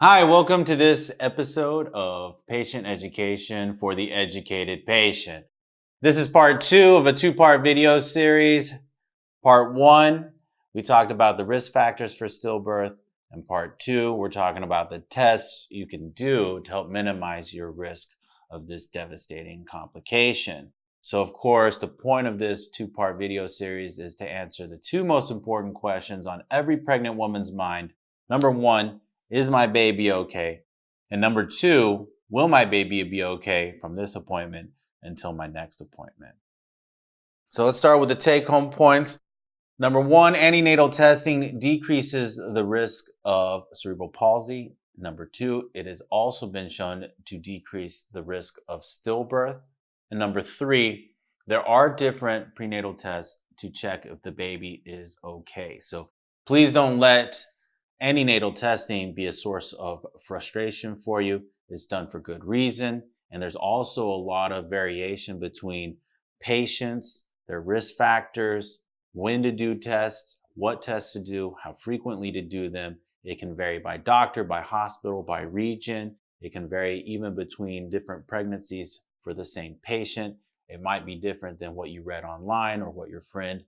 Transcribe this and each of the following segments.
Hi, welcome to this episode of Patient Education for the Educated Patient. This is part 2 of a 2-part video series. Part 1, we talked about the risk factors for stillbirth. And part 2, we're talking about the tests you can do to help minimize your risk of this devastating complication. So of course, the point of this 2-part video series is to answer the 2 most important questions on every pregnant woman's mind. Number 1, is my baby okay? And number 2, will my baby be okay from this appointment until my next appointment? So let's start with the take-home points. Number 1, antenatal testing decreases the risk of cerebral palsy. Number 2, it has also been shown to decrease the risk of stillbirth. And number 3, there are different prenatal tests to check if the baby is okay. So please don't let antenatal testing be a source of frustration for you. It's done for good reason. And there's also a lot of variation between patients, their risk factors, when to do tests, what tests to do, how frequently to do them. It can vary by doctor, by hospital, by region. It can vary even between different pregnancies for the same patient. It might be different than what you read online or what your friend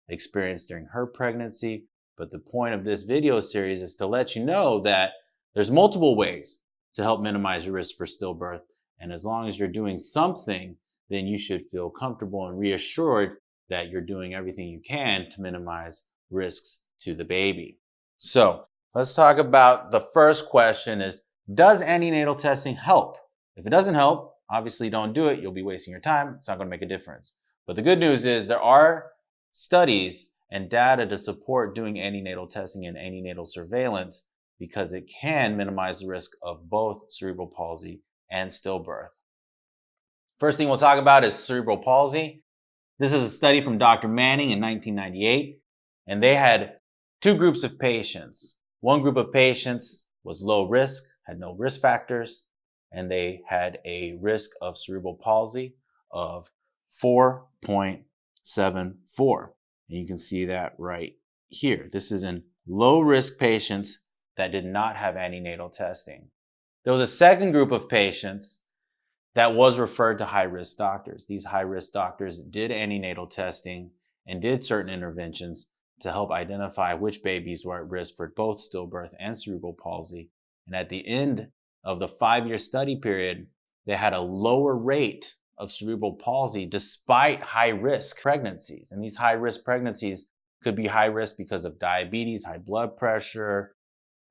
experienced during her pregnancy. But the point of this video series is to let you know that there's multiple ways to help minimize your risk for stillbirth. And as long as you're doing something, then you should feel comfortable and reassured that you're doing everything you can to minimize risks to the baby. So let's talk about the first question is, does antenatal testing help? If it doesn't help, obviously don't do it. You'll be wasting your time. It's not going to make a difference. But the good news is there are studies and data to support doing antenatal testing and antenatal surveillance because it can minimize the risk of both cerebral palsy and stillbirth. First thing we'll talk about is cerebral palsy. This is a study from Dr. Manning in 1998, and they had 2 groups of patients. One group of patients was low risk, had no risk factors, and they had a risk of cerebral palsy of 4.74. And you can see that right here. This is in low-risk patients that did not have antenatal testing. There was a second group of patients that was referred to high-risk doctors. These high-risk doctors did antenatal testing and did certain interventions to help identify which babies were at risk for both stillbirth and cerebral palsy. And at the end of the 5-year study period, they had a lower rate of cerebral palsy despite high-risk pregnancies. And these high-risk pregnancies could be high risk because of diabetes, high blood pressure,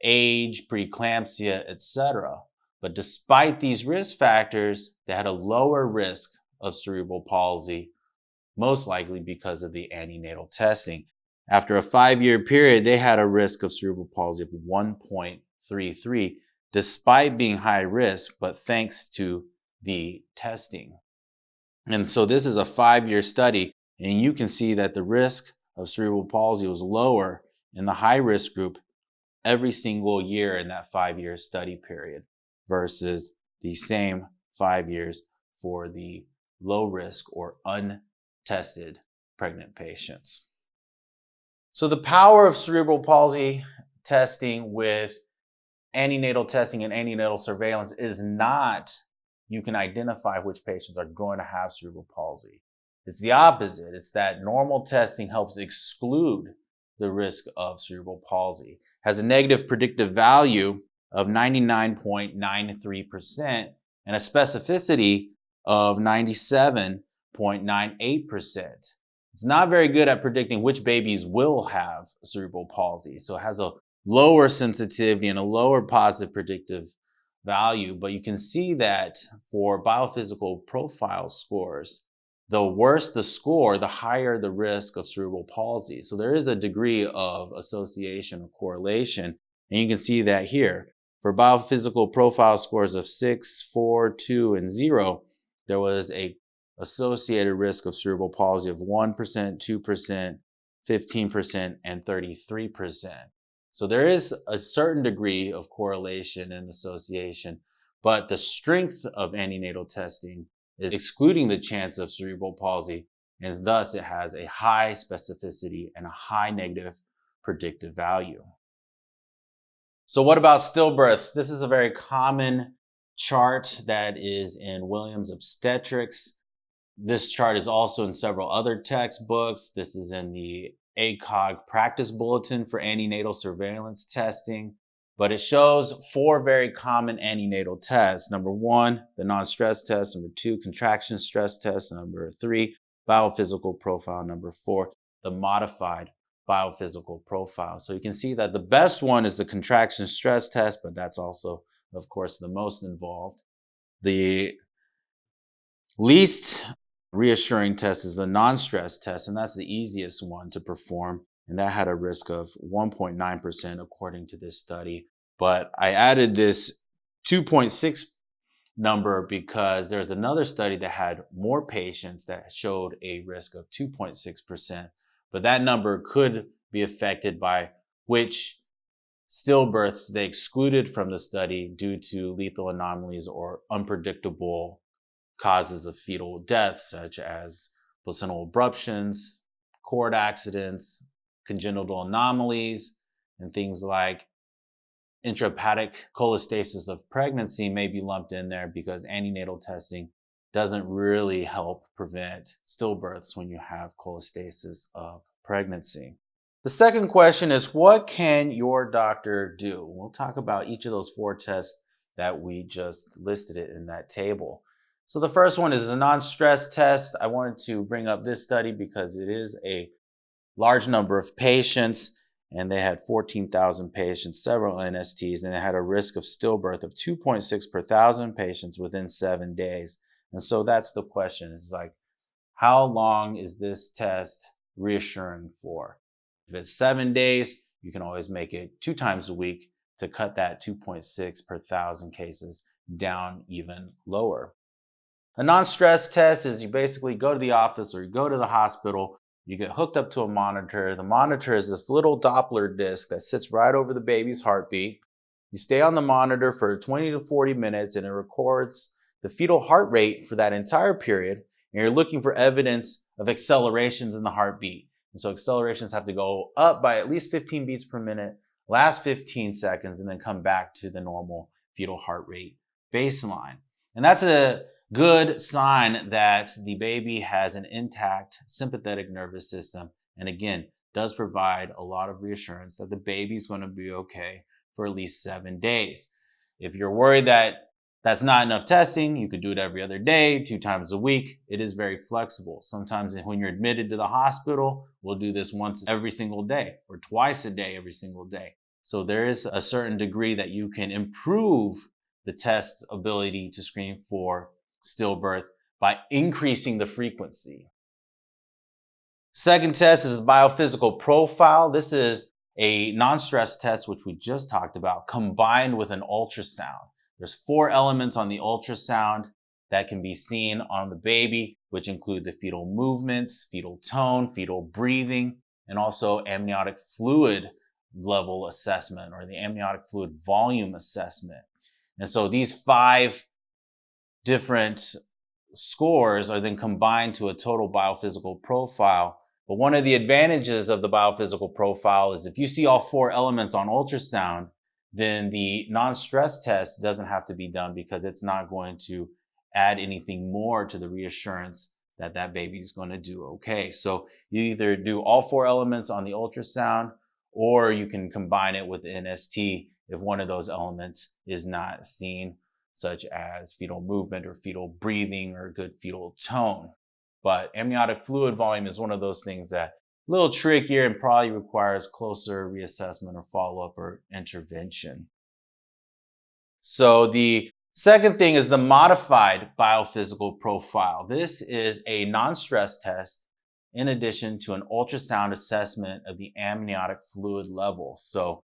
age, preeclampsia, etc. But despite these risk factors, they had a lower risk of cerebral palsy, most likely because of the antenatal testing. After a 5-year period, they had a risk of cerebral palsy of 1.33, despite being high risk, but thanks to the testing. And so this is a 5-year study, and you can see that the risk of cerebral palsy was lower in the high-risk group every single year in that 5-year study period versus the same 5 years for the low-risk or untested pregnant patients. So the power of cerebral palsy testing with antenatal testing and antenatal surveillance is not you can identify which patients are going to have cerebral palsy. It's the opposite. It's that normal testing helps exclude the risk of cerebral palsy. It has a negative predictive value of 99.93% and a specificity of 97.98%. It's not very good at predicting which babies will have cerebral palsy. So it has a lower sensitivity and a lower positive predictive value, but you can see that for biophysical profile scores, the worse the score, the higher the risk of cerebral palsy. So there is a degree of association or correlation, and you can see that here. For biophysical profile scores of 6, 4, 2, and 0, there was a associated risk of cerebral palsy of 1%, 2%, 15%, and 33%. So there is a certain degree of correlation and association, but the strength of antenatal testing is excluding the chance of cerebral palsy, and thus it has a high specificity and a high negative predictive value. So what about stillbirths? This is a very common chart that is in Williams Obstetrics. This chart is also in several other textbooks. This is in the ACOG practice bulletin for antenatal surveillance testing, but it shows 4 very common antenatal tests. Number 1, the non-stress test. Number 2, contraction stress test. Number 3, biophysical profile. Number 4, the modified biophysical profile. So you can see that the best one is the contraction stress test, but that's also, of course, the most involved. The least reassuring test is the non-stress test, and that's the easiest one to perform. And that had a risk of 1.9% according to this study. But I added this 2.6 number because there's another study that had more patients that showed a risk of 2.6%. But that number could be affected by which stillbirths they excluded from the study due to lethal anomalies or unpredictable causes of fetal death, such as placental abruptions, cord accidents, congenital anomalies, and things like intrahepatic cholestasis of pregnancy may be lumped in there because antenatal testing doesn't really help prevent stillbirths when you have cholestasis of pregnancy. The second question is, what can your doctor do? We'll talk about each of those 4 tests that we just listed it in that table. So the first one is a non-stress test. I wanted to bring up this study because it is a large number of patients, and they had 14,000 patients, several NSTs, and they had a risk of stillbirth of 2.6 per 1,000 patients within 7 days. And so that's the question. It's like, how long is this test reassuring for? If it's 7 days, you can always make it 2 times a week to cut that 2.6 per 1,000 cases down even lower. A non-stress test is you basically go to the office or you go to the hospital, you get hooked up to a monitor. The monitor is this little Doppler disc that sits right over the baby's heartbeat. You stay on the monitor for 20 to 40 minutes and it records the fetal heart rate for that entire period. And you're looking for evidence of accelerations in the heartbeat. And so accelerations have to go up by at least 15 beats per minute, last 15 seconds, and then come back to the normal fetal heart rate baseline. And that's a good sign that the baby has an intact sympathetic nervous system. And again, does provide a lot of reassurance that the baby's going to be okay for at least 7 days. If you're worried that that's not enough testing, you could do it every other day, 2 times a week. It is very flexible. Sometimes when you're admitted to the hospital, we'll do this once every single day or twice a day every single day. So there is a certain degree that you can improve the test's ability to screen for stillbirth by increasing the frequency. Second test is the biophysical profile. This is a non-stress test, which we just talked about, combined with an ultrasound. There's 4 elements on the ultrasound that can be seen on the baby, which include the fetal movements, fetal tone, fetal breathing, and also amniotic fluid level assessment or the amniotic fluid volume assessment. And so these 5 different scores are then combined to a total biophysical profile. But one of the advantages of the biophysical profile is if you see all 4 elements on ultrasound, then the non-stress test doesn't have to be done because it's not going to add anything more to the reassurance that that baby is going to do okay. So you either do all 4 elements on the ultrasound, or you can combine it with the NST if one of those elements is not seen, such as fetal movement or fetal breathing or good fetal tone. But amniotic fluid volume is one of those things that a little trickier and probably requires closer reassessment or follow-up or intervention. So the second thing is the modified biophysical profile. This is a non-stress test in addition to an ultrasound assessment of the amniotic fluid level. So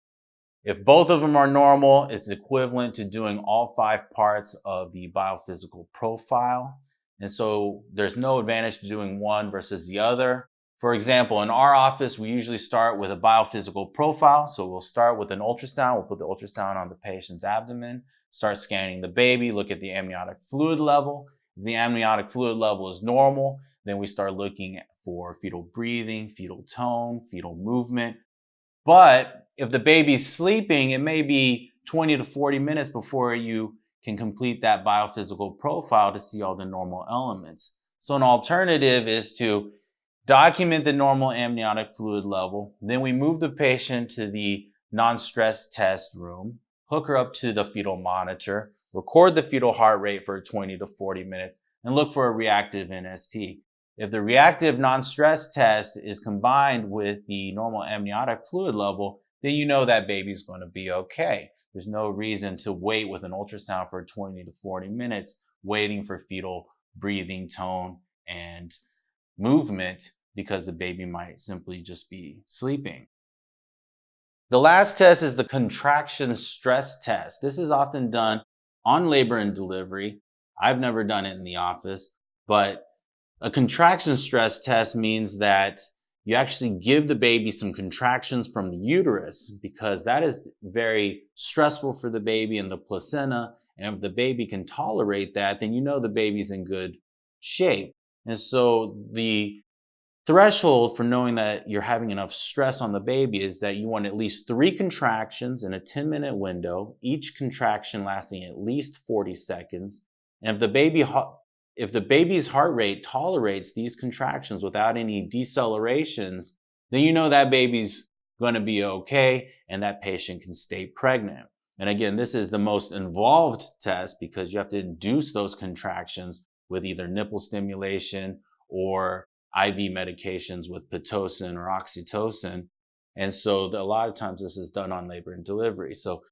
if both of them are normal, it's equivalent to doing all 5 parts of the biophysical profile. And so there's no advantage to doing one versus the other. For example, in our office, we usually start with a biophysical profile. So we'll start with an ultrasound. We'll put the ultrasound on the patient's abdomen, start scanning the baby, look at the amniotic fluid level. If the amniotic fluid level is normal, then we start looking for fetal breathing, fetal tone, fetal movement. But if the baby's sleeping, it may be 20 to 40 minutes before you can complete that biophysical profile to see all the normal elements. So an alternative is to document the normal amniotic fluid level. Then we move the patient to the non-stress test room, hook her up to the fetal monitor, record the fetal heart rate for 20 to 40 minutes, and look for a reactive NST. If the reactive non-stress test is combined with the normal amniotic fluid level, then you know that baby's going to be okay. There's no reason to wait with an ultrasound for 20 to 40 minutes, waiting for fetal breathing, tone, and movement, because the baby might simply just be sleeping. The last test is the contraction stress test. This is often done on labor and delivery. I've never done it in the office, but a contraction stress test means that you actually give the baby some contractions from the uterus, because that is very stressful for the baby and the placenta. And if the baby can tolerate that, then you know the baby's in good shape. And so the threshold for knowing that you're having enough stress on the baby is that you want at least 3 contractions in a 10-minute window, each contraction lasting at least 40 seconds. And if the baby's heart rate tolerates these contractions without any decelerations, then you know that baby's going to be okay and that patient can stay pregnant. And again, this is the most involved test because you have to induce those contractions with either nipple stimulation or IV medications with Pitocin or oxytocin. And so a lot of times this is done on labor and delivery. So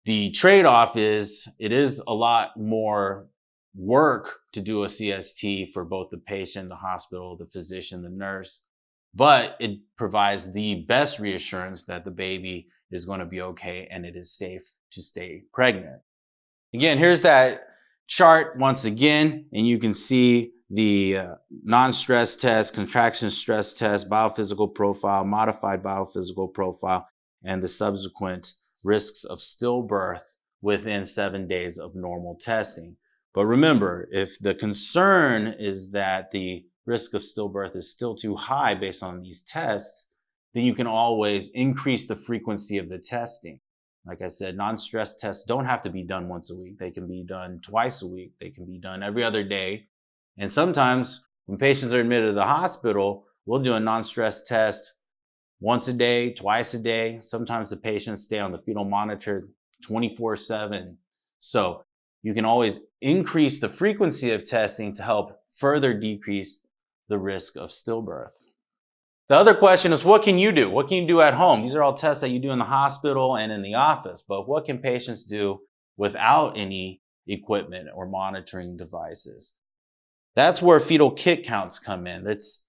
the trade-off is it is a lot more work to do a CST for both the patient, the hospital, the physician, the nurse, but it provides the best reassurance that the baby is going to be okay and it is safe to stay pregnant. Again, here's that chart once again, and you can see the non-stress test, contraction stress test, biophysical profile, modified biophysical profile, and the subsequent risks of stillbirth within 7 days of normal testing. But remember, if the concern is that the risk of stillbirth is still too high based on these tests, then you can always increase the frequency of the testing. Like I said, non-stress tests don't have to be done once a week. They can be done twice a week. They can be done every other day. And sometimes when patients are admitted to the hospital, we'll do a non-stress test once a day, twice a day. Sometimes the patients stay on the fetal monitor 24/7. So you can always increase the frequency of testing to help further decrease the risk of stillbirth. The other question is, what can you do? What can you do at home? These are all tests that you do in the hospital and in the office, but what can patients do without any equipment or monitoring devices? That's where fetal kit counts come in. It's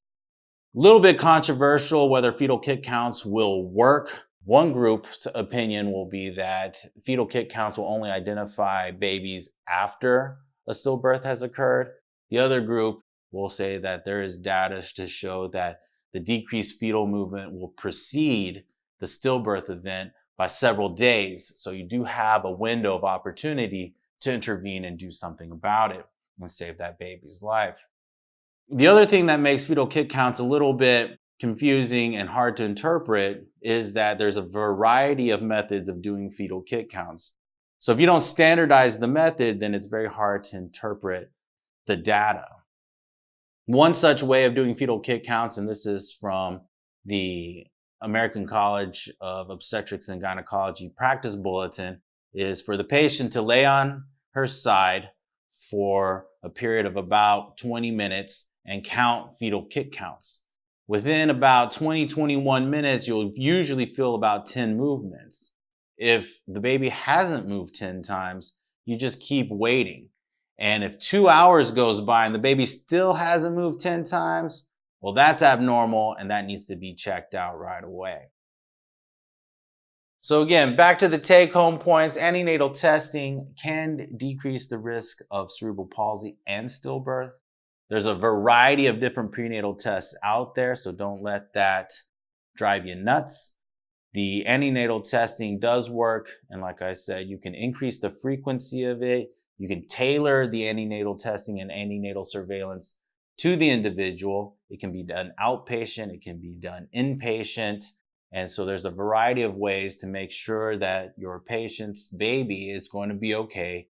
a little bit controversial whether fetal kit counts will work. One group's opinion will be that fetal kit counts will only identify babies after a stillbirth has occurred. The other group will say that there is data to show that the decreased fetal movement will precede the stillbirth event by several days. So you do have a window of opportunity to intervene and do something about it and save that baby's life. The other thing that makes fetal kit counts a little bit confusing and hard to interpret is that there's a variety of methods of doing fetal kit counts. So if you don't standardize the method, then it's very hard to interpret the data. One such way of doing fetal kit counts, and this is from the American College of Obstetrics and Gynecology Practice Bulletin, is for the patient to lay on her side for a period of about 20 minutes and count fetal kit counts. Within about 21 minutes, you'll usually feel about 10 movements. If the baby hasn't moved 10 times, you just keep waiting. And if 2 hours goes by and the baby still hasn't moved 10 times, well, that's abnormal and that needs to be checked out right away. So again, back to the take-home points. Antenatal testing can decrease the risk of cerebral palsy and stillbirth. There's a variety of different prenatal tests out there, so don't let that drive you nuts. The antenatal testing does work, and like I said, you can increase the frequency of it. You can tailor the antenatal testing and antenatal surveillance to the individual. It can be done outpatient, it can be done inpatient, And so there's a variety of ways to make sure that your patient's baby is going to be okay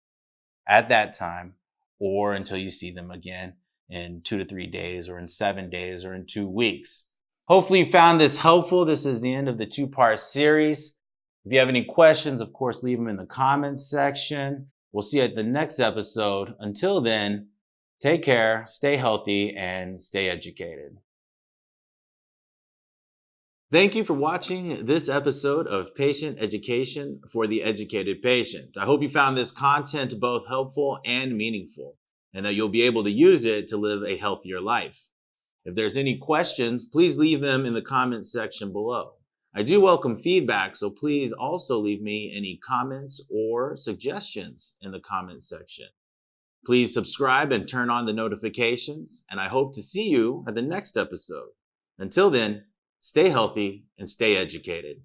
at that time, or until you see them again in 2 to 3 days, or in 7 days, or in 2 weeks. Hopefully you found this helpful. This is the end of the 2-part series. If you have any questions, of course, leave them in the comments section. We'll see you at the next episode. Until then, take care, stay healthy, and stay educated. Thank you for watching this episode of Patient Education for the Educated Patient. I hope you found this content both helpful and meaningful, and that you'll be able to use it to live a healthier life. If there's any questions, please leave them in the comments section below. I do welcome feedback, so please also leave me any comments or suggestions in the comments section. Please subscribe and turn on the notifications, and I hope to see you at the next episode. Until then, stay healthy and stay educated.